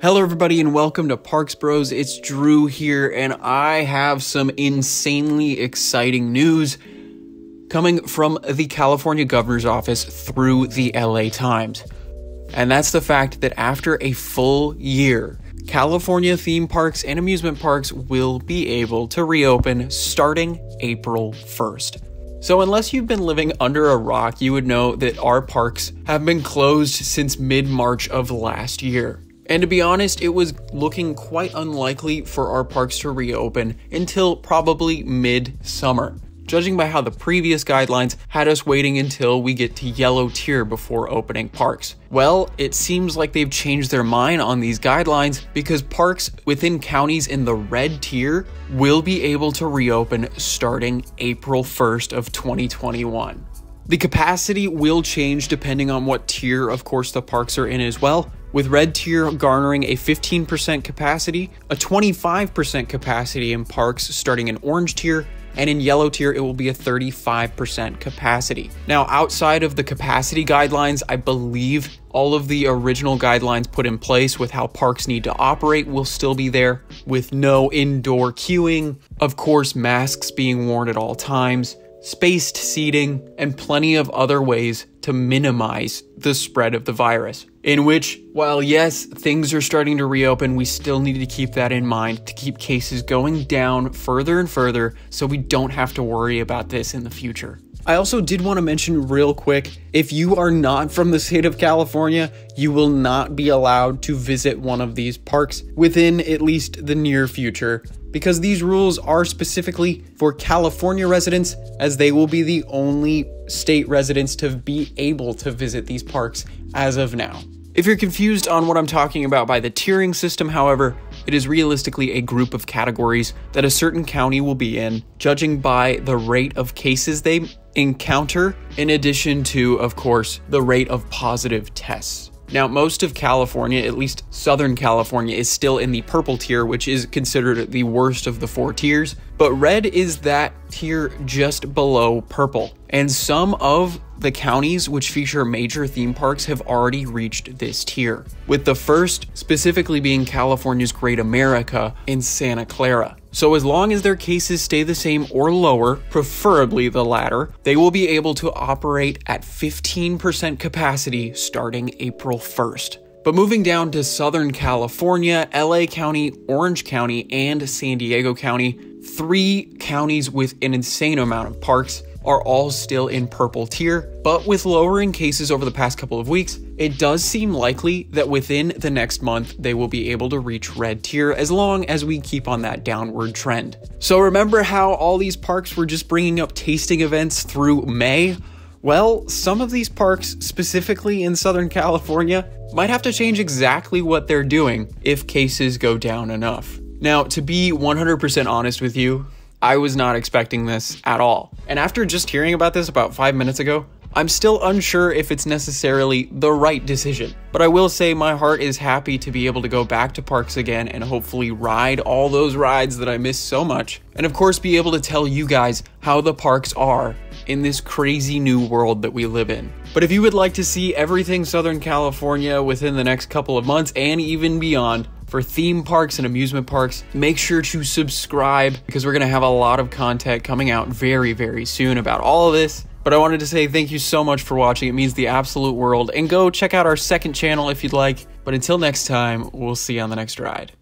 Hello everybody and welcome to Parks Bros. It's Drew here and I have some insanely exciting news coming from the California Governor's Office through the LA Times. And that's the fact that after a full year, California theme parks and amusement parks will be able to reopen starting April 1st. So unless you've been living under a rock, you would know that our parks have been closed since mid-March of last year. And to be honest, it was looking quite unlikely for our parks to reopen until probably mid-summer, judging by how the previous guidelines had us waiting until we get to yellow tier before opening parks. Well, it seems like they've changed their mind on these guidelines because parks within counties in the red tier will be able to reopen starting April 1st of 2021. The capacity will change depending on what tier, of course, the parks are in as well, with red tier garnering a 15% capacity, a 25% capacity in parks starting in orange tier, and in yellow tier, it will be a 35% capacity. Now, outside of the capacity guidelines, I believe all of the original guidelines put in place with how parks need to operate will still be there, with no indoor queuing, of course, masks being worn at all times, spaced seating, and plenty of other ways to minimize the spread of the virus. In which, while yes, things are starting to reopen, we still need to keep that in mind to keep cases going down further and further so we don't have to worry about this in the future. I also did want to mention real quick, if you are not from the state of California, you will not be allowed to visit one of these parks within at least the near future, because these rules are specifically for California residents, as they will be the only state residents to be able to visit these parks as of now. If you're confused on what I'm talking about by the tiering system, however, it is realistically a group of categories that a certain county will be in, judging by the rate of cases they encounter, in addition to, of course, the rate of positive tests. Now, most of California, at least Southern California, is still in the purple tier, which is considered the worst of the 4 tiers, but red is that tier just below purple. And some of the counties which feature major theme parks have already reached this tier, with the first specifically being California's Great America in Santa Clara. So as long as their cases stay the same or lower, preferably the latter, they will be able to operate at 15% capacity starting April 1st. But moving down to Southern California, LA County, Orange County, and San Diego County, 3 counties with an insane amount of parks, are all still in purple tier, but with lowering cases over the past couple of weeks, it does seem likely that within the next month, they will be able to reach red tier as long as we keep on that downward trend. So remember how all these parks were just bringing up tasting events through May? Well, some of these parks, specifically in Southern California, might have to change exactly what they're doing if cases go down enough. Now, to be 100% honest with you, I was not expecting this at all. And after just hearing about this about 5 minutes ago, I'm still unsure if it's necessarily the right decision. But I will say my heart is happy to be able to go back to parks again and hopefully ride all those rides that I miss so much. And of course, be able to tell you guys how the parks are in this crazy new world that we live in. But if you would like to see everything Southern California within the next couple of months and even beyond, for theme parks and amusement parks, make sure to subscribe because we're going to have a lot of content coming out very, very soon about all of this. But I wanted to say thank you so much for watching. It means the absolute world. And go check out our second channel if you'd like. But until next time, we'll see you on the next ride.